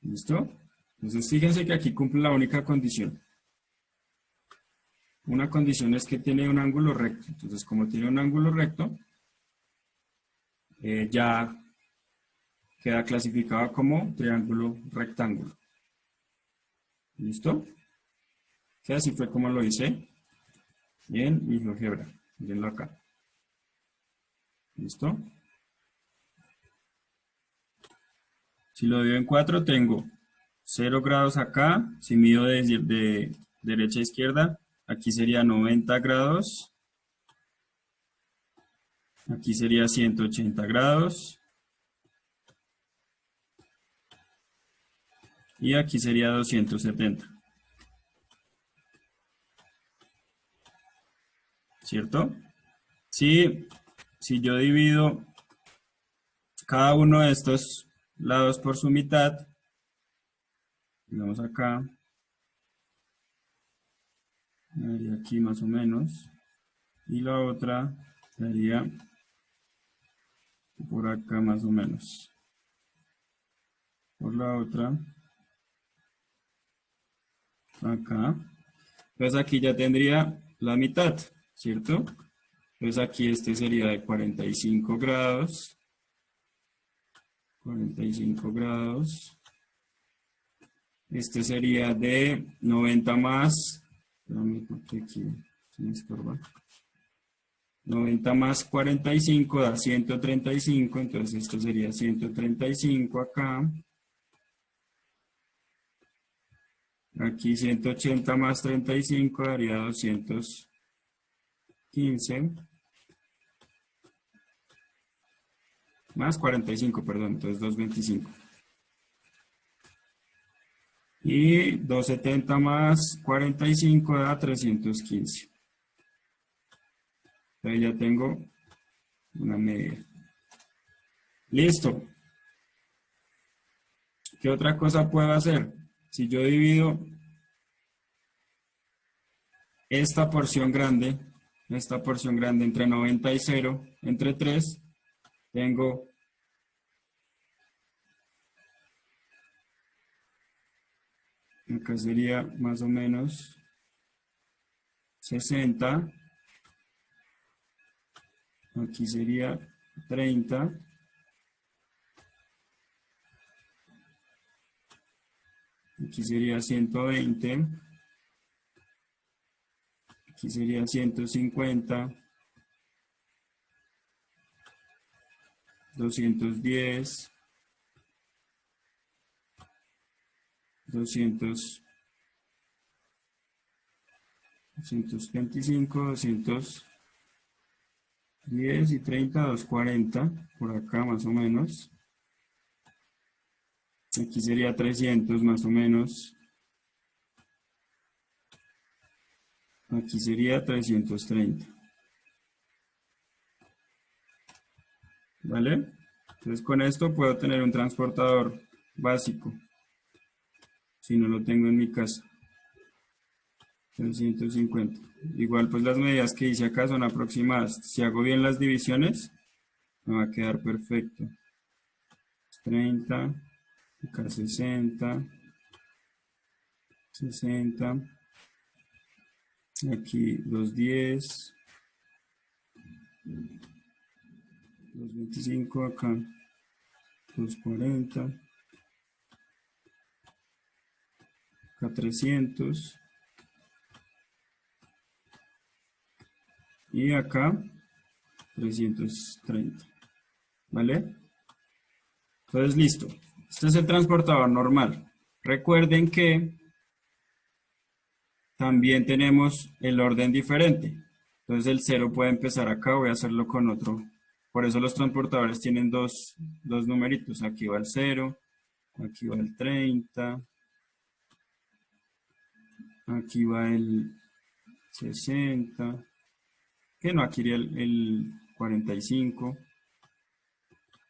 ¿Listo? Entonces fíjense que aquí cumple la única condición. Una condición es que tiene un ángulo recto. Entonces, como tiene un ángulo recto, ya queda clasificado como triángulo rectángulo. ¿Listo? Que así fue como lo hice en mi GeoGebra. Mírenlo acá. ¿Listo? Si lo divido en 4, tengo 0 grados acá. Si mido de derecha a izquierda, aquí sería 90 grados. Aquí sería 180 grados. Y aquí sería 270. ¿Cierto? Si yo divido cada uno de estos lados por su mitad, digamos acá, daría aquí más o menos, y la otra daría por acá más o menos, por la otra, acá. Entonces aquí ya tendría la mitad, ¿cierto? Entonces aquí este sería de 45 grados, 45 grados. Este sería de 90 más, porque aquí se me estorba. 90 más 45 da 135, entonces esto sería 135 acá. Aquí 180 más 35 daría 215. Más 45, perdón, entonces 225. Y 270 más 45 da 315. Entonces ya tengo una medida. Listo. ¿Qué otra cosa puedo hacer? Si yo divido esta porción grande entre 90 y 0, entre 3, tengo acá sería más o menos 60, aquí sería 30, aquí sería 120, aquí sería 150, 210, 225, 210 y 30, 240, por acá más o menos. Aquí sería 300 más o menos. Aquí sería 330. ¿Vale? Entonces con esto puedo tener un transportador básico. Si no lo tengo en mi casa. 350. Igual pues las medidas que hice acá son aproximadas. Si hago bien las divisiones, me va a quedar perfecto. 30, acá 60, 60, aquí 210, 225, acá 240, acá 300, y acá 330, ¿vale? Entonces listo, este es el transportador normal. Recuerden que también tenemos el orden diferente. Entonces el 0 puede empezar acá, voy a hacerlo con otro. Por eso los transportadores tienen dos numeritos. Aquí va el 0, aquí va el 30, aquí va el 60, que no, aquí iría el 45,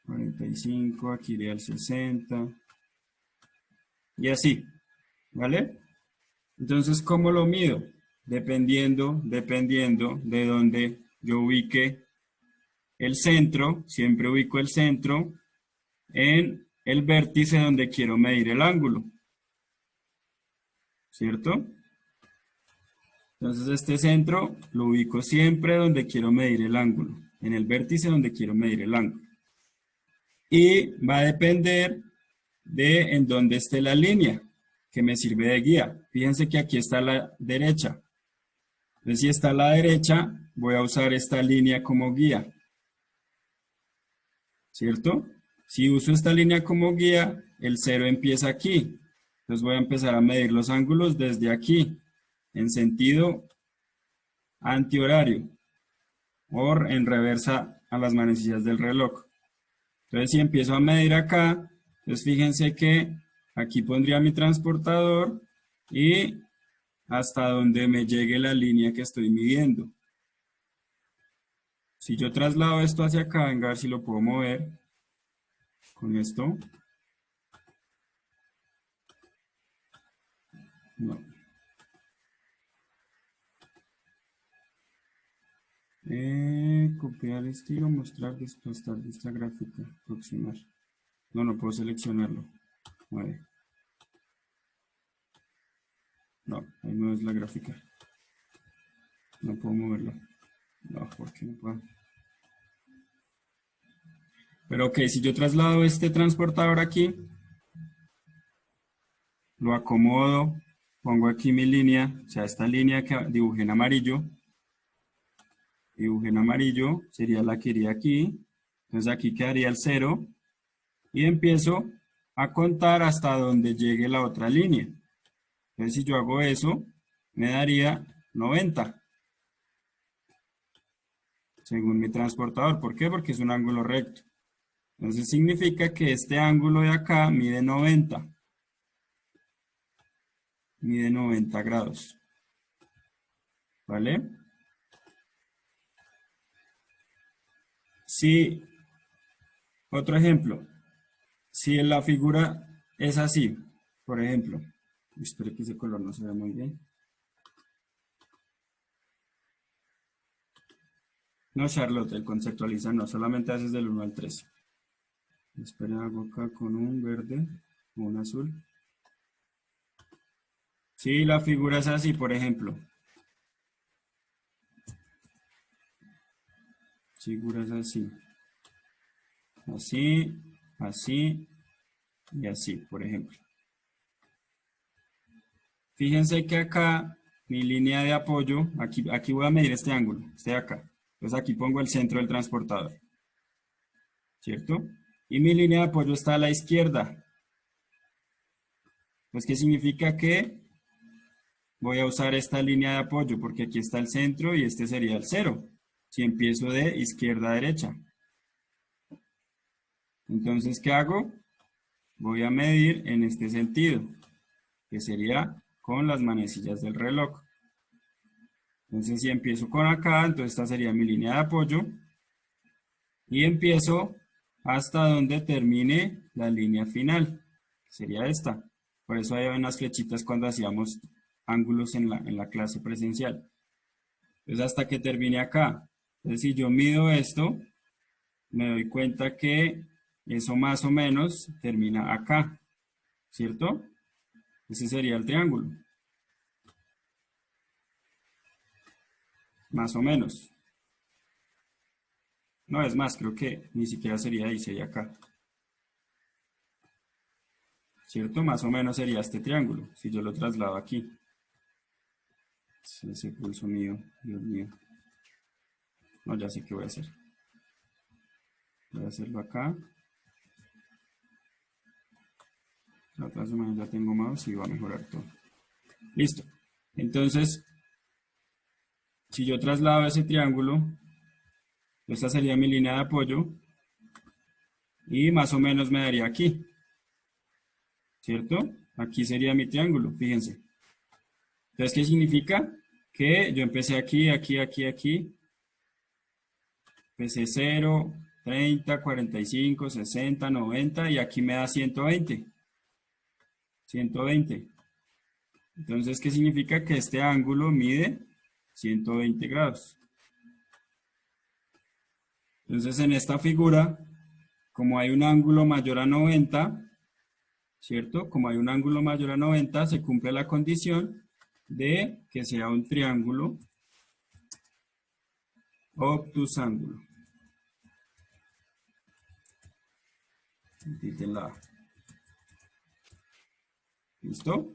45, aquí iría el 60, y así, ¿vale? Entonces, ¿cómo lo mido? Dependiendo de donde yo ubique el centro, siempre ubico el centro en el vértice donde quiero medir el ángulo, ¿cierto? Entonces este centro lo ubico siempre donde quiero medir el ángulo, en el vértice donde quiero medir el ángulo. Y va a depender de en dónde esté la línea que me sirve de guía. Fíjense que aquí está a la derecha. Entonces si está a la derecha, voy a usar esta línea como guía, ¿cierto? Si uso esta línea como guía, el 0 empieza aquí. Entonces voy a empezar a medir los ángulos desde aquí, en sentido antihorario, o en reversa a las manecillas del reloj. Entonces si empiezo a medir acá, entonces fíjense que aquí pondría mi transportador y hasta donde me llegue la línea que estoy midiendo. Si yo traslado esto hacia acá, venga a ver si lo puedo mover con esto. No. Copiar estilo, mostrar, desplazar esta gráfica, aproximar. No, no puedo seleccionarlo. Mueve. No, ahí no es la gráfica. No puedo moverlo. No, ¿por qué no puedo? Pero ok, si yo traslado este transportador aquí, lo acomodo, pongo aquí mi línea, o sea, esta línea que dibujé en amarillo, sería la que iría aquí, entonces aquí quedaría el 0, y empiezo a contar hasta donde llegue la otra línea. Entonces si yo hago eso, me daría 90, según mi transportador. ¿Por qué? Porque es un ángulo recto. Entonces significa que este ángulo de acá mide 90. Mide 90 grados. ¿Vale? Si, otro ejemplo, si la figura es así, por ejemplo, espero que ese color no se vea muy bien. No, Charlotte, el conceptualiza no, solamente haces del 1 al 13. Espera, hago acá con un verde o un azul. Si la figura es así, por ejemplo. Figura es así. Así, así y así, por ejemplo. Fíjense que acá mi línea de apoyo, aquí voy a medir este ángulo, este de acá. Entonces aquí pongo el centro del transportador, ¿cierto? Y mi línea de apoyo está a la izquierda. Pues, ¿qué significa? Que voy a usar esta línea de apoyo, porque aquí está el centro y este sería el 0, si empiezo de izquierda a derecha. Entonces, ¿qué hago? Voy a medir en este sentido, que sería con las manecillas del reloj. Entonces, si empiezo con acá, entonces esta sería mi línea de apoyo. Y empiezo hasta donde termine la línea final, que sería esta. Por eso hay unas flechitas cuando hacíamos ángulos en la clase presencial. Entonces, hasta que termine acá. Entonces, si yo mido esto, me doy cuenta que eso más o menos termina acá, ¿cierto? Ese sería el triángulo. Más o menos. No, es más, creo que ni siquiera sería ahí, sería acá. ¿Cierto? Más o menos sería este triángulo, si yo lo traslado aquí. Ese pulso mío, Dios mío. No, ya sé qué voy a hacer. Voy a hacerlo acá. La otra semana ya tengo mouse y va a mejorar todo. Listo. Entonces, si yo traslado ese triángulo, esta sería mi línea de apoyo y más o menos me daría aquí, ¿cierto? Aquí sería mi triángulo, fíjense. Entonces, ¿qué significa? Que yo empecé aquí, aquí, aquí, aquí. Empecé 0, 30, 45, 60, 90 y aquí me da 120. 120. Entonces, ¿qué significa? Que este ángulo mide 120 grados. Entonces, en esta figura como hay un ángulo mayor a 90, ¿cierto? Como hay un ángulo mayor a 90, se cumple la condición de que sea un triángulo obtusángulo. ¿Listo?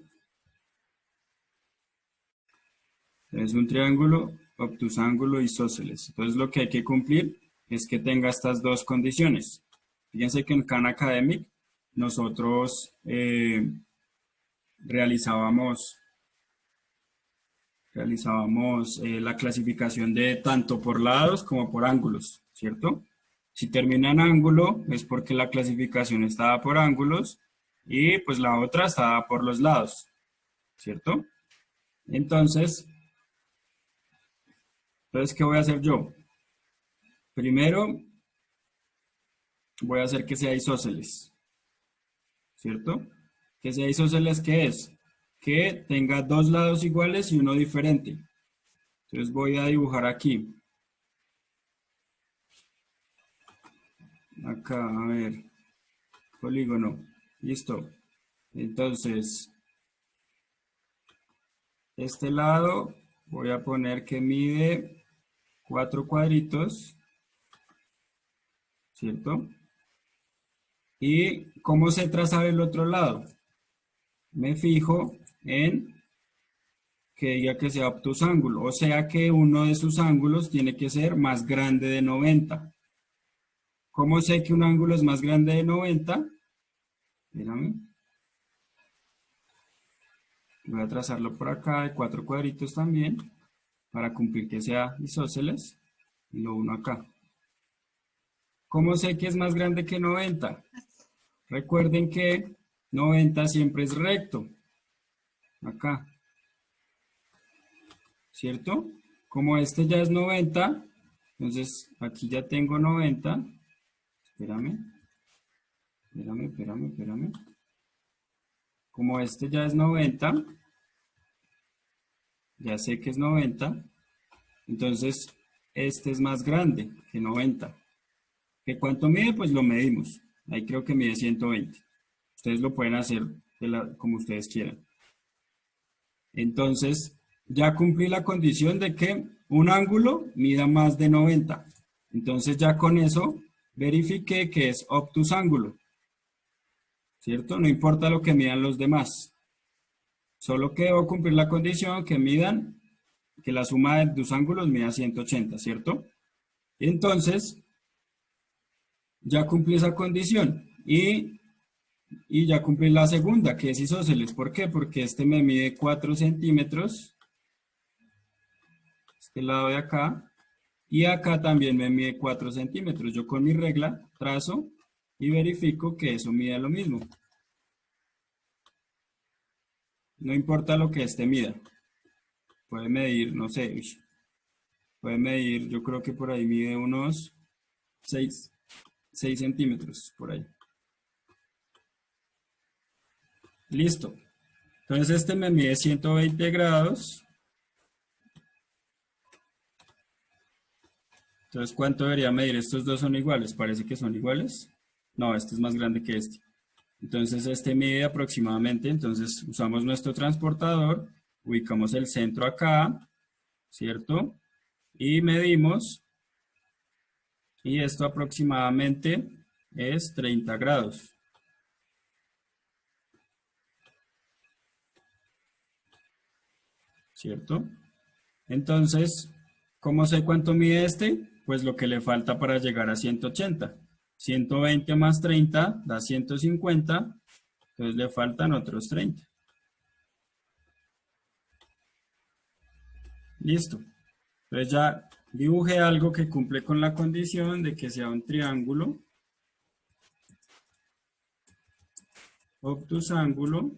Es un triángulo obtusángulo isósceles. Entonces lo que hay que cumplir es que tenga estas dos condiciones. Fíjense que en Khan Academic nosotros realizábamos la clasificación de tanto por lados como por ángulos, ¿cierto? Si termina en ángulo es porque la clasificación estaba por ángulos y pues la otra estaba por los lados, ¿cierto? Entonces, ¿qué voy a hacer yo? Primero, voy a hacer que sea isósceles, ¿cierto? Que sea isósceles, ¿qué es? Que tenga dos lados iguales y uno diferente. Entonces voy a dibujar aquí. Acá, a ver, polígono, listo. Entonces, este lado voy a poner que mide 4 cuadritos, ¿cierto? ¿Y cómo se traza el otro lado? Me fijo en que diga que sea obtusángulo, o sea que uno de sus ángulos tiene que ser más grande de 90. ¿Cómo sé que un ángulo es más grande de 90? Mírame. Voy a trazarlo por acá de 4 cuadritos también, para cumplir que sea isósceles, y lo uno acá. ¿Cómo sé que es más grande que 90? Recuerden que 90 siempre es recto. Acá. ¿Cierto? Como este ya es 90, entonces aquí ya tengo 90. Espérame. Como este ya es 90, ya sé que es 90, entonces este es más grande que 90. ¿Que cuánto mide? Pues lo medimos. Ahí creo que mide 120. Ustedes lo pueden hacer como ustedes quieran. Entonces, ya cumplí la condición de que un ángulo mida más de 90. Entonces ya con eso verifiqué que es obtusángulo. ¿Cierto? No importa lo que midan los demás. Solo que debo cumplir la condición que la suma de dos ángulos mida 180, ¿cierto? Entonces, ya cumplí esa condición y ya cumplí la segunda, que es isósceles. ¿Por qué? Porque este me mide 4 centímetros, este lado de acá, y acá también me mide 4 centímetros. Yo con mi regla trazo y verifico que eso mide lo mismo. No importa lo que este mida. Puede medir, no sé, puede medir, yo creo que por ahí mide unos 6 centímetros, por ahí. Listo. Entonces este me mide 120 grados. Entonces, ¿cuánto debería medir? Estos dos son iguales. Parece que son iguales. No, este es más grande que este. Entonces, este mide aproximadamente. Entonces, usamos nuestro transportador. Ubicamos el centro acá, ¿cierto? Y medimos. Y esto aproximadamente es 30 grados. ¿Cierto? Entonces, ¿cómo sé cuánto mide este? Pues lo que le falta para llegar a 180. 120 más 30 da 150, entonces le faltan otros 30. Listo. Entonces ya dibujé algo que cumple con la condición de que sea un triángulo obtusángulo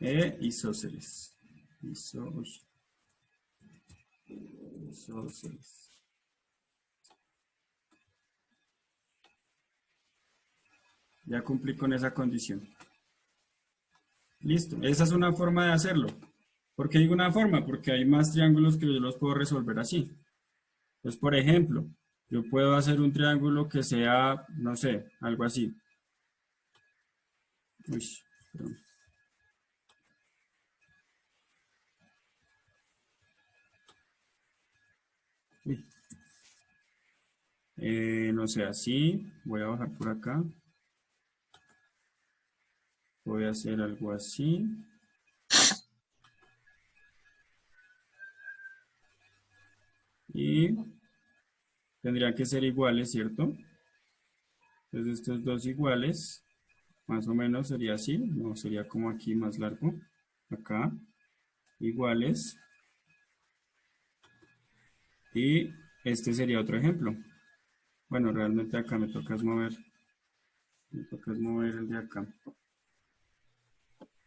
e isósceles. Isósceles. Ya cumplí con esa condición. Listo, esa es una forma de hacerlo. ¿Por qué digo una forma? Porque hay más triángulos que yo los puedo resolver así. Entonces, por ejemplo, Yo puedo hacer un triángulo que sea, no sé, algo así. Uy, perdón. Uy. No sé, así. Voy a bajar por acá. Voy a hacer algo así. Y tendrían que ser iguales, ¿cierto? Entonces estos dos iguales, más o menos sería así. No, sería como aquí más largo. Acá, iguales. Y este sería otro ejemplo. Bueno, realmente acá me toca es mover el de acá.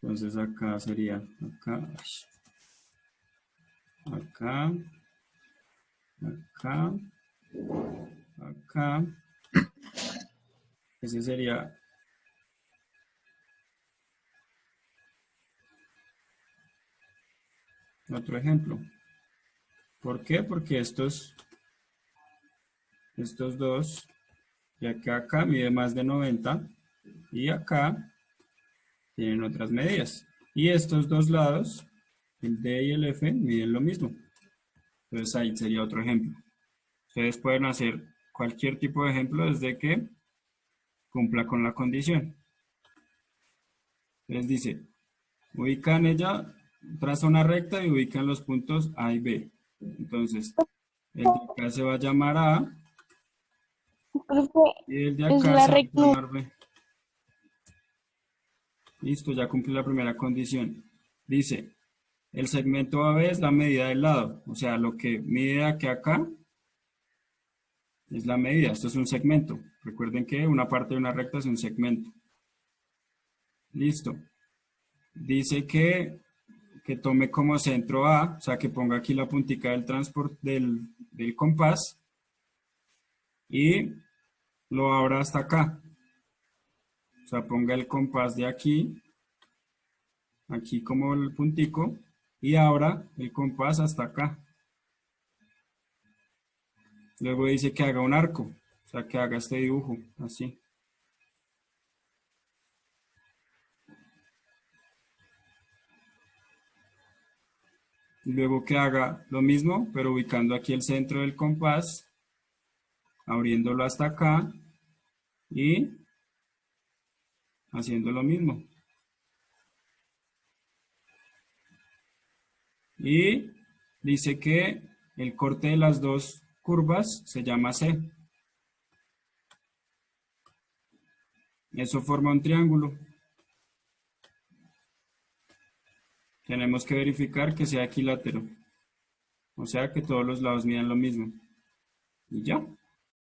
Entonces acá sería, acá, acá, acá, acá. Ese sería otro ejemplo. ¿Por qué? Porque estos dos, ya que acá mide más de 90 y acá tienen otras medidas. Y estos dos lados, el D y el F, miden lo mismo. Entonces ahí sería otro ejemplo. Ustedes pueden hacer cualquier tipo de ejemplo desde que cumpla con la condición. Les dice, ubican ella, traza una recta y ubican los puntos A y B. Entonces, el de acá se va a llamar A Profe, y el de es acá la se va recta. a llamar B. Listo, ya cumplí la primera condición. Dice, el segmento AB es la medida del lado, o sea, lo que mide aquí acá es la medida. Esto es un segmento. Recuerden que una parte de una recta es un segmento. Listo. Dice que tome como centro A, o sea, que ponga aquí la puntica del transporte del compás y lo abra hasta acá. O sea, ponga el compás de aquí, aquí como el puntico, y abra el compás hasta acá. Luego dice que haga un arco, o sea, que haga este dibujo, así. Y luego que haga lo mismo, pero ubicando aquí el centro del compás, abriéndolo hasta acá y haciendo lo mismo. Y dice que el corte de las dos curvas se llama C. Eso forma un triángulo. Tenemos que verificar que sea equilátero. O sea que todos los lados midan lo mismo. Y ya.